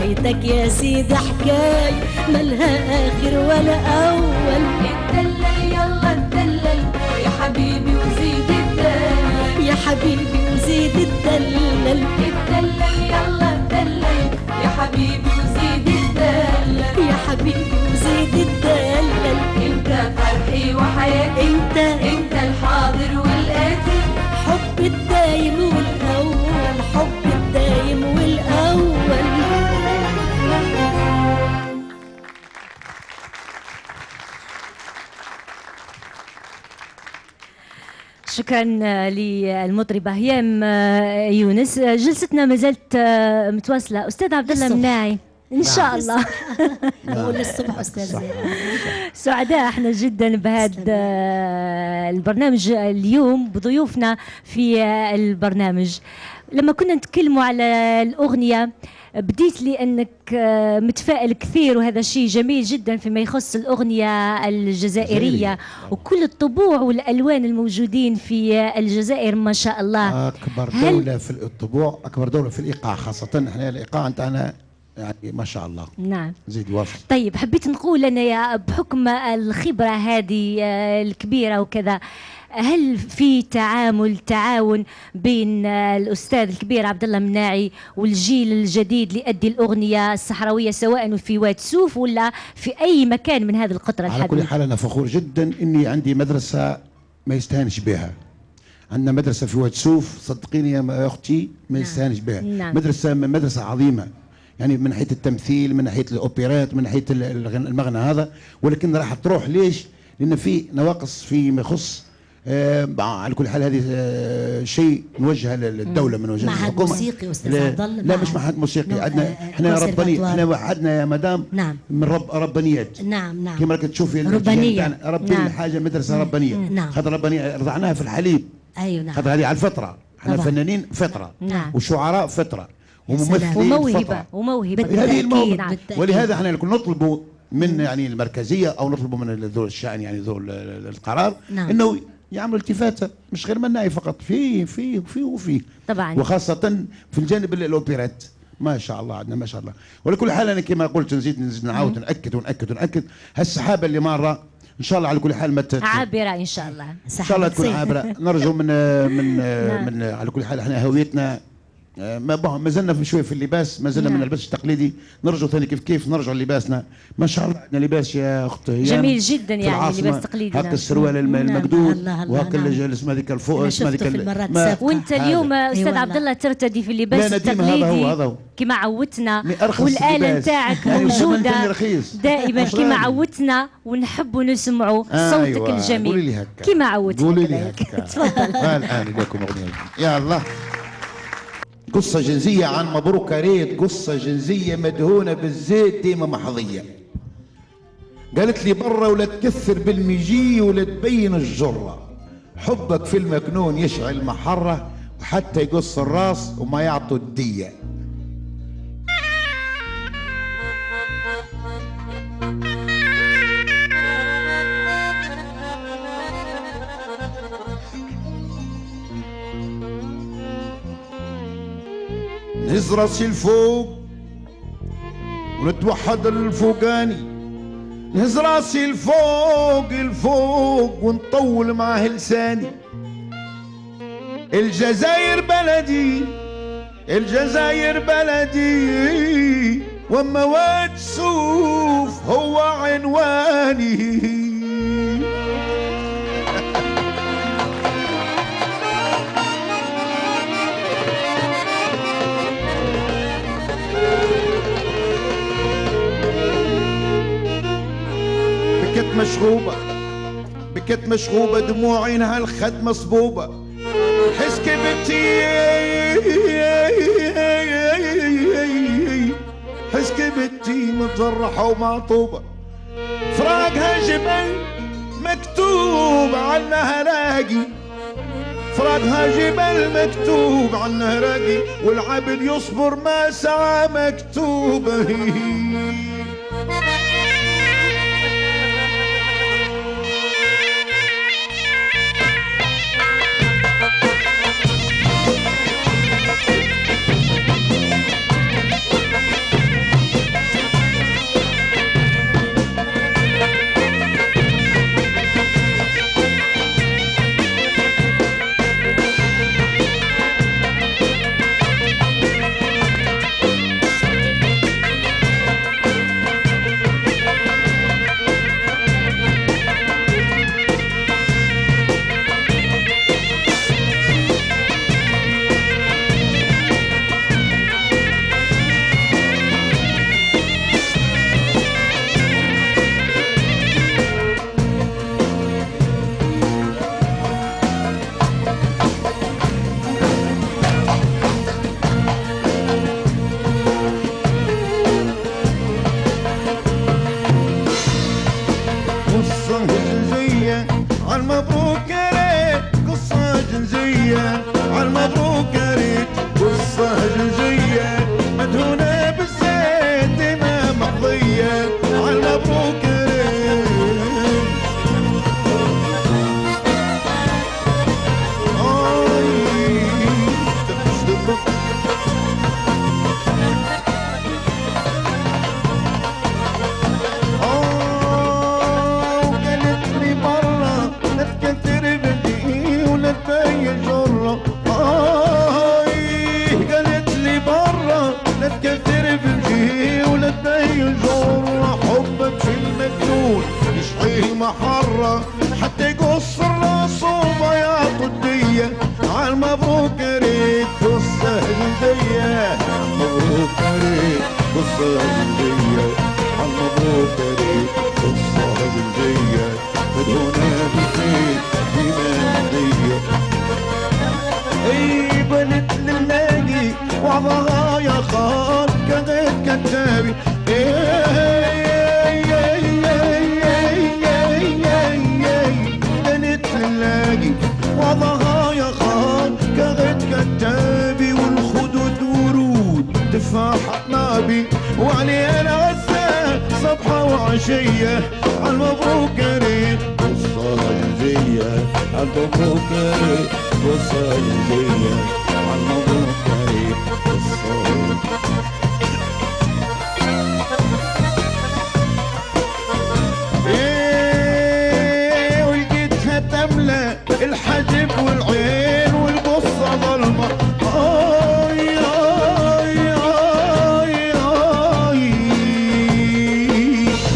حكايتك يا سيدي حكاية ملها آخر ولا أول. اتدلل يلا اتدلل يا حبيبي وزيد الدلل، يا حبيبي وزيد الدلل، اتدلل يلا اتدلل يا حبيبي وزيد الدلل، يا حبيبي وزيد الدلل. انت فرحي وحياتي، انت الحاضر والآتي، حب الدايم والأول، حب الدايم والأول. شكرا للمطربة هيام يونس. جلستنا ما زالت متواصلة. أستاذ عبد الله مناعي إن شاء الله نقول الصبح أستاذ. سعداء احنا جدا بهذا البرنامج اليوم بضيوفنا في البرنامج. لما كنا نتكلموا على الأغنية بديت لي أنك متفائل كثير، وهذا شيء جميل جدا فيما يخص الأغنية الجزائرية وكل الطبوع والألوان الموجودين في الجزائر ما شاء الله. أكبر دولة في الطبوع، أكبر دولة في الإيقاع، خاصة احنا الإيقاع نتاعنا يعني ما شاء الله. نعم زيد واصل. طيب حبيت نقول أنا يا بحكم الخبرة هذه الكبيرة وكذا، هل في تعاون بين الأستاذ الكبير عبد الله مناعي والجيل الجديد ليؤدي الأغنية الصحراوية سواء في واد سوف ولا في أي مكان من هذه القطرة على كل حال أنا فخور جدا إني عندي مدرسة ما يستهانش بها. عندنا مدرسة في واد سوف صدقيني يا أختي ما يستهانش بها. نعم. مدرسة عظيمة، يعني من ناحية التمثيل، من ناحية الأوبرات، من ناحية المغنى هذا، ولكن راح تروح ليش؟ لأن في نواقص فيما يخص على كل حال هذه شيء نوجهه للدوله، من وجهه معهد الحكومه. موسيقي أستاذ عبد الله؟ لا مش معهد موسيقي، عندنا احنا ربانية، احنا وحدنا يا مدام. نعم. من ربانيات. نعم كما راك تشوفي ربانية. ربانية حاجه مدرسه ربانيه. نعم. خاطر ربانية رضعناها في الحليب. أيوة نعم. خاطر هذه على الفطره، احنا طبعا. فنانين فطره. نعم. وشعراء فطره وممثلين وموهبة فطرة. هذه هذه الموهبه. نعم. ولهذا احنا نطلبوا من يعني المركزيه او نطلبوا من ذو الشأن يعني ذو القرار. نعم. انه يعملوا التفاته، مش غير مناعي فقط، في طبعا. وخاصه في الجانب الاوبرات ما شاء الله عندنا ما شاء الله. ولكل حال انا كما قلت نزيد نعاود ناكد هالسحابه اللي ماره ان شاء الله على كل حال عابره ان شاء الله. ان شاء الله تكون عابره. نرجو من على كل حال احنا هويتنا ما زلنا شويه في اللباس، ما زلنا ما نلبسش تقليدي. نرجو ثاني كيف نرجع لباسنا ما شاء الله. عندنا لباس يا اخت جميل جدا يعني لباس تقليدي. هاك السروال المقدود وهاك اسمها ذيك الفوق اسمها ذيك وانت اليوم استاذ عبد الله ترتدي في اللباس التقليدي كما عودتنا، والآلة نتاعك موجوده دائما كما عودتنا ونحب نسمعوا صوتك الجميل كما عودتنا. قولي لي هكا. تفضل. الان لكم اغنيه يا الله. قصة جنزية عن مبروك ريت، قصة جنزية مدهونة بالزيت ديما محظية. قالت لي برا ولا تكثر بالمجي ولا تبين الجرة، حبك في المكنون يشعل محرة وحتى يقص الراس وما يعطوا الدية. نهز راسي الفوق ونتوحد الفوقاني، نهز راسي الفوق ونطول معاه لساني. الجزائر بلدي وما واد سوف هو عنواني. بكت مشغوبة دموع عينها الخد مصبوبة، حس كبتي متجرحة ومعطوبة. فراقها جبل مكتوب عنها راقي، فراقها جبل مكتوب عنها راقي، والعبد يصبر ما سعى مكتوبة. المحرة حتى يقص الراس وبياض الدية عالمبروك ريت قصة هندية مبروك ريت قصة هندية عالمبروك ريت قصة هندية بدون بخير ديما هندية اي بنت للاقي وعظها يا خال كغير كتابي بنت للاقي وعظها يا خال كغير كتابي والخدود ورود تفاح نابي وعلي انا غسال صبحة وعشية عالمبروك ريت قصة هندية عالمبروك ريت قصة هندية عالمبروك ريت قصة ايه ولقيتها تملى الحجب والعين والقصة ظلمة آي آي آي آي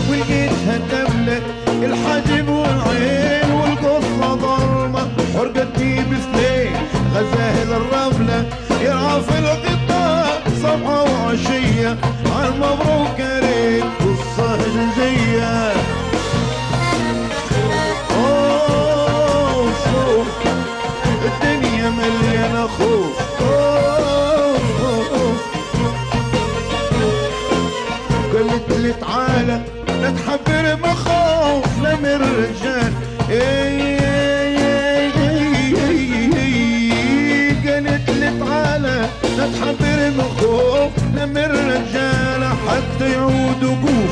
ولقيتها تملى الحجب والعين والقصة ظلمة حرقتني بسنين غزاهل الرملة يرعى في الغطاء صبحة وعشية عالمبروك ريت قصة هندية شوف الدنيا مليانة خوف قلت لي تعالى لا تحبر مخاوف لا من الرجال قالت لي تعالى لا تحبر مخاوف لا من الرجال حتى يعود وقوف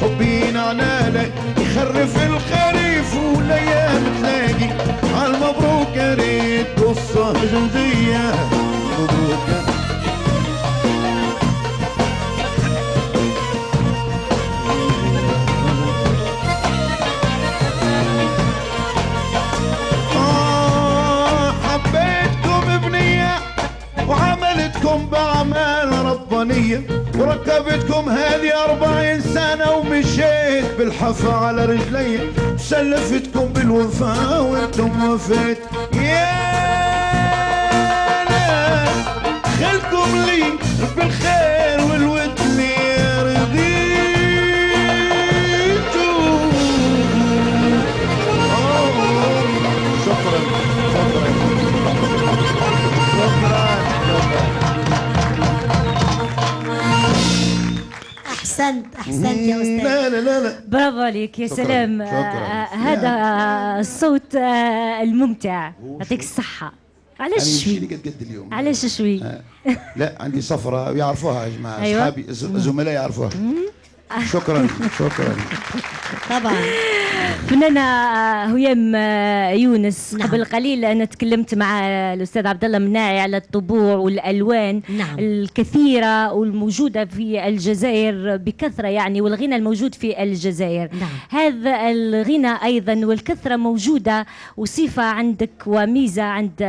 حبين عنالك يخرف الخريف والايام تلاقي عالمبروك ريت قصة هندية مبروك حبيتكم بنية وعملتكم بأعمال ربانية وركبتكم هذه 40 سنة ومشيت بالحفا على رجلي سلفتكم بالوفاء وانتم وفيت يا ناس خلكم لي بالخير والود لي رضيتوا شكرا شكرا شكرا احسنت يا استاذ. لا برافو عليك يا شكراً، سلام. شكراً. هذا الصوت الممتع، يعطيك الصحة. علاش أنا شوي؟ يمشي لي قد اليوم علاش شوي؟ لا عندي صفرة يعرفوها يا جماعة أيوة. أصحابي زملاء يعرفوها شكرا شكرا طبعا فنانة هيام يونس. نعم. قبل قليل أنا تكلمت مع الأستاذ عبد الله مناعي على الطبوع والألوان نعم. الكثيرة والموجودة في الجزائر بكثرة يعني، والغنى الموجود في الجزائر. نعم. هذا الغنى أيضا والكثرة موجودة وصفة عندك وميزة عند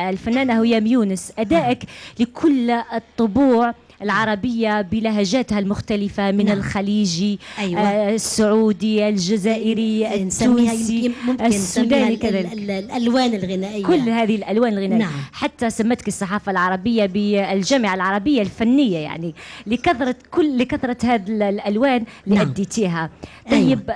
الفنانة هيام يونس، أدائك لكل الطبوع العربية بلهجاتها المختلفة من نعم. الخليجي، أيوة. السعودي، الجزائري، نسميها التونسي، ممكن السوداني نسميها كذلك. الالوان الغنائيه. كل هذه الألوان الغنائية. نعم. حتى سمتك الصحافة العربية بالجامعة العربية الفنية يعني لكثرة هذه الألوان اللي نعم. أديتيها. أيوة. طيب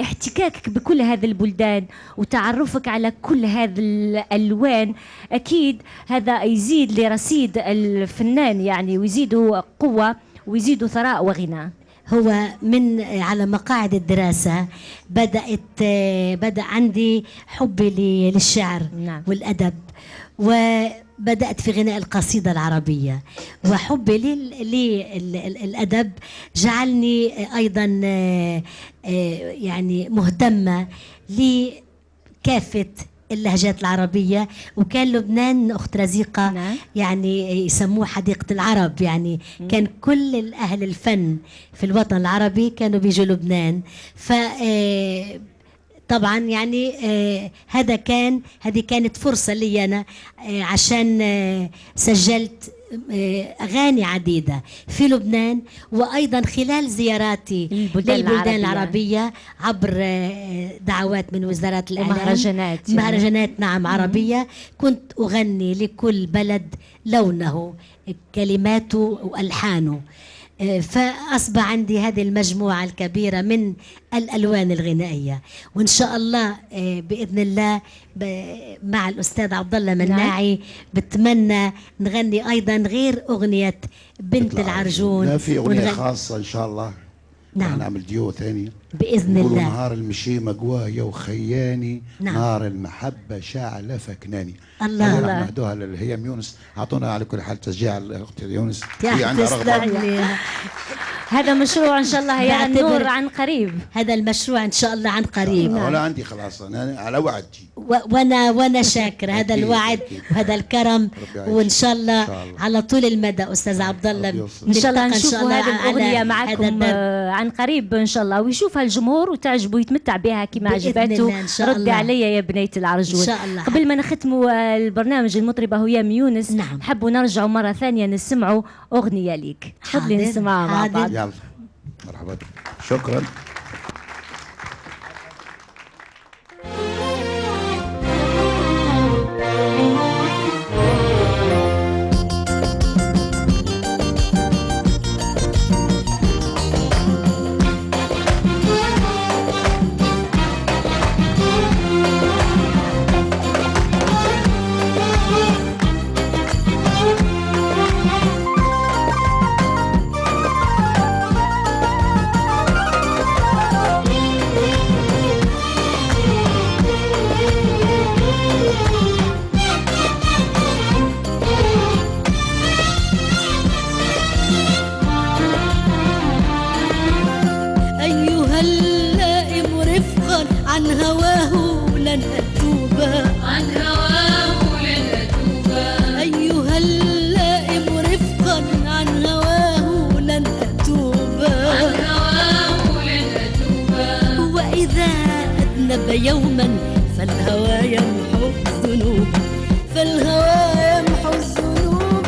احتكاكك بكل هذه البلدان وتعرفك على كل هذه الألوان أكيد هذا يزيد لرصيد الفنان يعني، ويزيدوا قوة ويزيدوا ثراء وغنى. هو من على مقاعد الدراسة بدأ عندي حبي للشعر. نعم. والأدب، وبدأت في غناء القصيدة العربية، وحبي للأدب جعلني أيضا يعني مهتمة لكافة اللهجات العربية. وكان لبنان أخت رزيقة نعم. يعني يسموه حديقة العرب يعني. كان كل أهل الفن في الوطن العربي كانوا بيجوا لبنان. ف طبعا يعني هذه كانت فرصة لي أنا عشان سجلت أغاني عديدة في لبنان، وأيضا خلال زياراتي للبلدان العربية عبر دعوات من وزارات الإعلام مهرجانات نعم عربية، كنت أغني لكل بلد لونه كلماته وألحانه. فأصبح عندي هذه المجموعة الكبيرة من الألوان الغنائية، وإن شاء الله بإذن الله مع الأستاذ عبد الله مناعي بتمنى نغني أيضا غير أغنية بنت العرجون. لا، في أغنية خاصة إن شاء الله. نعم، نعمل ديو ثاني بإذن الله. نهار المشيمة قوايا وخياني. نعم. نهار المحبة شاعلة فكناني. الله الله نهدوها للهيام يونس. أعطونا على كل حال تشجيع الأخت يونس. هي عندها رغبة. هذا مشروع إن شاء الله هي النور عن قريب. هذا المشروع إن شاء الله عن قريب. ولا عندي خلاص أنا على وعدي. وانا شاكر هذا الوعد وهذا الكرم، وان شاء الله على طول المدى استاذ عبد الله ان شاء الله نشوف هذه الاغنيه معكم عن قريب ان شاء الله، ويشوفها الجمهور وتعجبه ويتمتع بها كما عجبته. ردي عليا يا بنية العرجون. ان شاء الله. قبل ما نختموا البرنامج المطربه هيام يونس، نعم، نحبوا نرجعوا مره ثانيه نسمعوا اغنيه ليك. تفضلي نسمعها مع بعض. يلا مرحبا. شكرا. يوما فالهوى يمحو الذنوب، فالهوى يمحو الذنوب.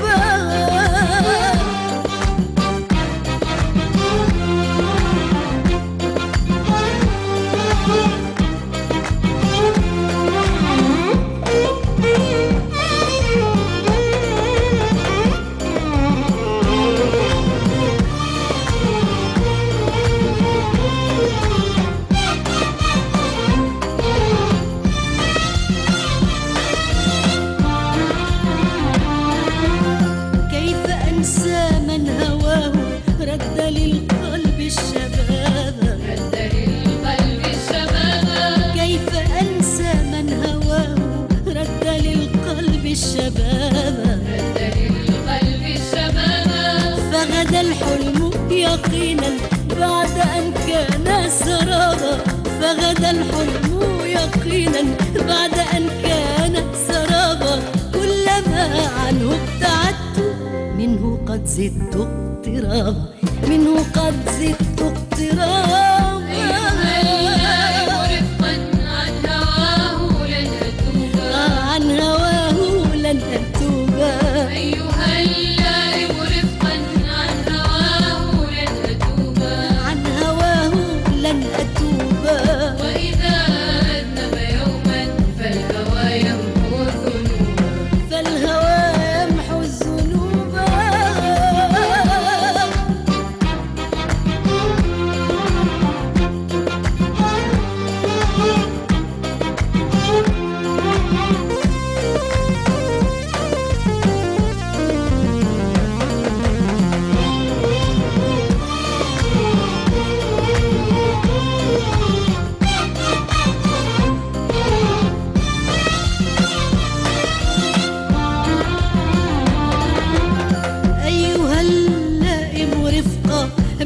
فغدا الحلم يقينا بعد أن كان سرابا، فغدا الحلم يقينا بعد أن كان سرابا. كلما عنه ابتعدت منه قد زدت اقترابا، منه قد زدت اقترابا. عن هواه لن أتوبا. أيها اللائم رفقا عن هواه لن أتوبا. عن هواه لن أتوبا. وإذا أذنب يوما فالهوى يمحو الذنوب، فالهوى يمحو الذنوب.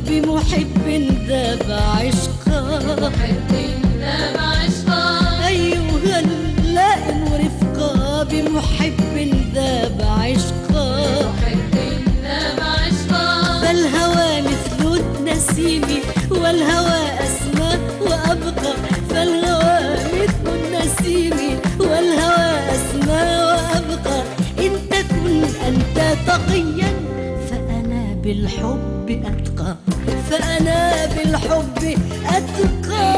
بمحب ذاب عشقا، محب ذاب عشقا. أيها اللائم رفقا بمحب ذاب عشقا، محب ذاب عشقا. فالهوى مثل النسيم والهوى أسمى وأبقى، فالهوى مثل النسيم والهوى أسمى وأبقى. إن تكن أنت تقيا بالحب أتقى فأنا بالحب أتقى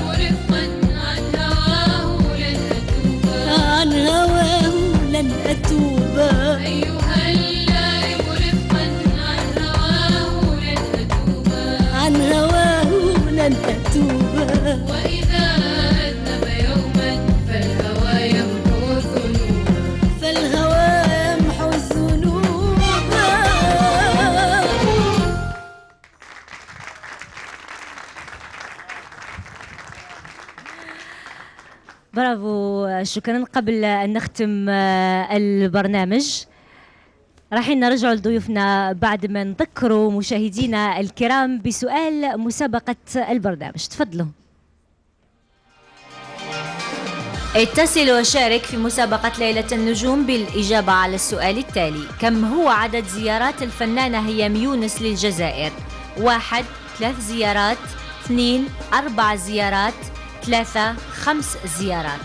ورفقا عن هواه لن أتوب عن هواه لن أتوب أيها اللائم رفقا عن هواه لن أتوب عن هواه لن أتوب وإذا أذنب يوما فالهوى يمحو ذنوبا فالهوى يمحو الذنوب. برافو، شكرا. قبل أن نختم البرنامج راح نرجع لضيوفنا بعد ما نذكروا مشاهدينا الكرام بسؤال مسابقة البرنامج. تفضلوا. اتصل وشارك في مسابقة ليلة النجوم بالإجابة على السؤال التالي: كم هو عدد زيارات الفنانة هيام يونس للجزائر؟ 1 3 زيارات، 2 4 زيارات، 3 5 زيارات.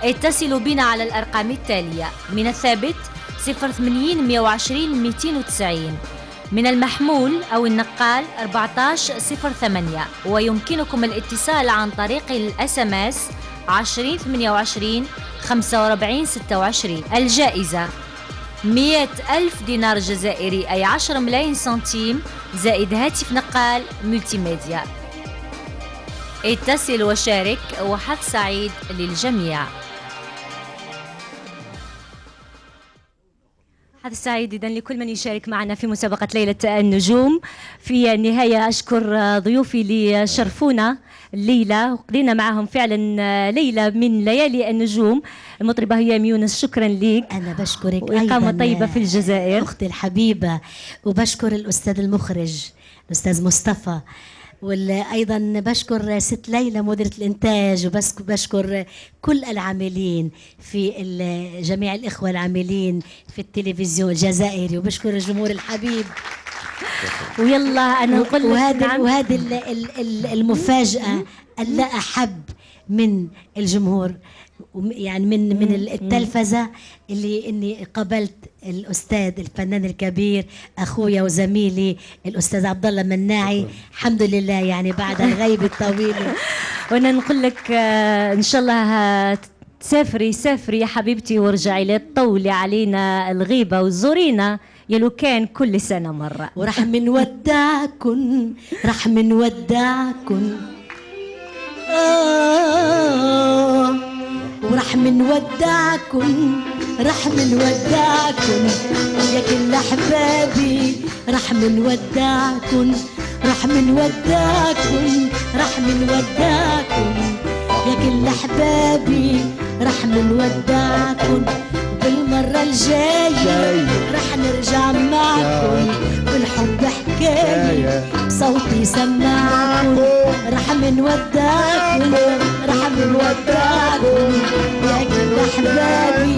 اتصلوا بنا على الأرقام التالية: من الثابت 080 120 290، من المحمول أو النقال 1408، ويمكنكم الاتصال عن طريق الSMS 20 28 45 26. الجائزة 100,000 دينار جزائري أي 10 ملايين سنتيم زائد هاتف نقال ملتي ميديا. اتصل وشارك وحظ سعيد للجميع. حظ سعيد إذن لكل من يشارك معنا في مسابقة ليلة النجوم. في النهاية أشكر ضيوفي اللي شرفونا الليلة وقضينا معهم فعلا ليلة من ليالي النجوم. المطربة هيام يونس، شكرا لك. أنا بشكرك وإقامة أيضا طيبة في الجزائر. أختي الحبيبة، وبشكر الأستاذ المخرج الأستاذ مصطفى، وأيضا بشكر ست ليلى مديرة الإنتاج، وبشكر كل العاملين في جميع الإخوة العاملين في التلفزيون الجزائري، وبشكر الجمهور الحبيب. ويلا أنا نقول لك وهذه المفاجأة اللا أحب من الجمهور، يعني من التلفزة، اللي اني قابلت الاستاذ الفنان الكبير اخويا وزميلي الاستاذ عبد الله مناعي، الحمد لله يعني بعد الغيبة الطويلة. وانا نقول لك ان شاء الله سافري يا حبيبتي وارجعي لي، تطولي علينا الغيبة وزورينا يا لو كان كل سنة مرة. ورح منودعكن رح منودعكن ورح منودعكن رح منودعكن يا كل احبابي، رح منودعكن رح منودعكن رح منودعكن يا كل احبابي، رح منودعكن بالمرة الجاية رح نرجع معكن بالحب حكاية بصوتي سمعكن، رح منودعكن رح منودعكن يا كل احبابي،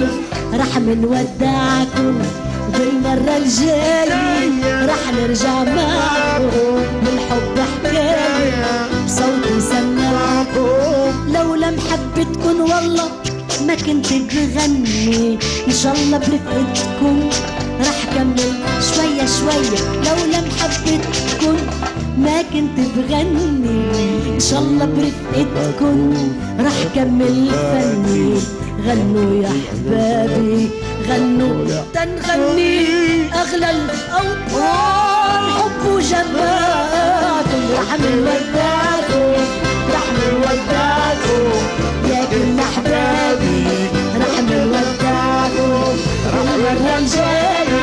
رح منودعكن بالمرة الجاية رح نرجع معكن بالحب حكاية بصوتي سمعكن. لولا محبتكن والله ما كنت بغني، ان شاء الله برفقتكم رح كمل شوية شوية. لولا محبتكم ما كنت بغني، ان شاء الله برفقتكم رح كمل فني. غنوا يا احبابي غنوا تنغني اغلى الاوطان، حب وجمالكم رح نودعكم رح نودعكم يا كل احبابي، رح نودعكم بالمرة الجاية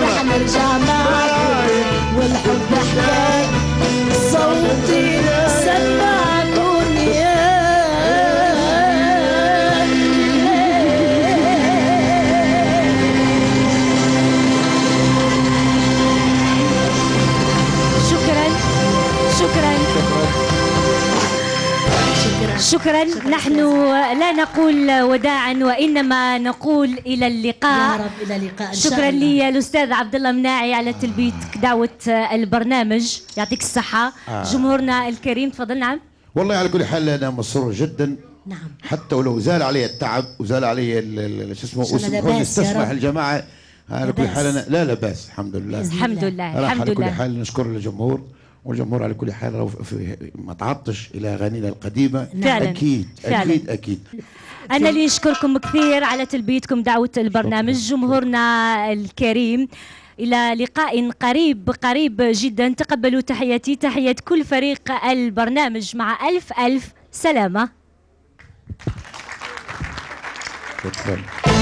رح نرجع معكم والحب حكاية صوتي سمعكم يا شكرا. نحن لا نقول وداعا وإنما نقول إلى اللقاء. يا رب إلى اللقاء إن شاء شكرا الله. لي الأستاذ عبد الله مناعي على تلبية دعوة البرنامج، يعطيك الصحة. جمهورنا الكريم تفضل. نعم والله على كل حال أنا مسرور جدا، نعم حتى ولو زال علي التعب وزال علي شو اسمه، إن شاء الله وسمحوا لي لاباس يا استسمح رب. الجماعة على كل حال لا لا بأس، الحمد لله. الحمد لله راح الحمد على كل لله. حال نشكر الجمهور، والجمهور على كل حال ما تعطش الى اغانينا القديمه. فعلا. اكيد فعلا. اكيد اكيد. أنا اللي نشكركم كثير على تلبيتكم دعوة البرنامج. جمهورنا الكريم، إلى لقاء قريب جدا. تقبلوا تحياتي، تحية كل فريق البرنامج، مع ألف سلامة. شكرا.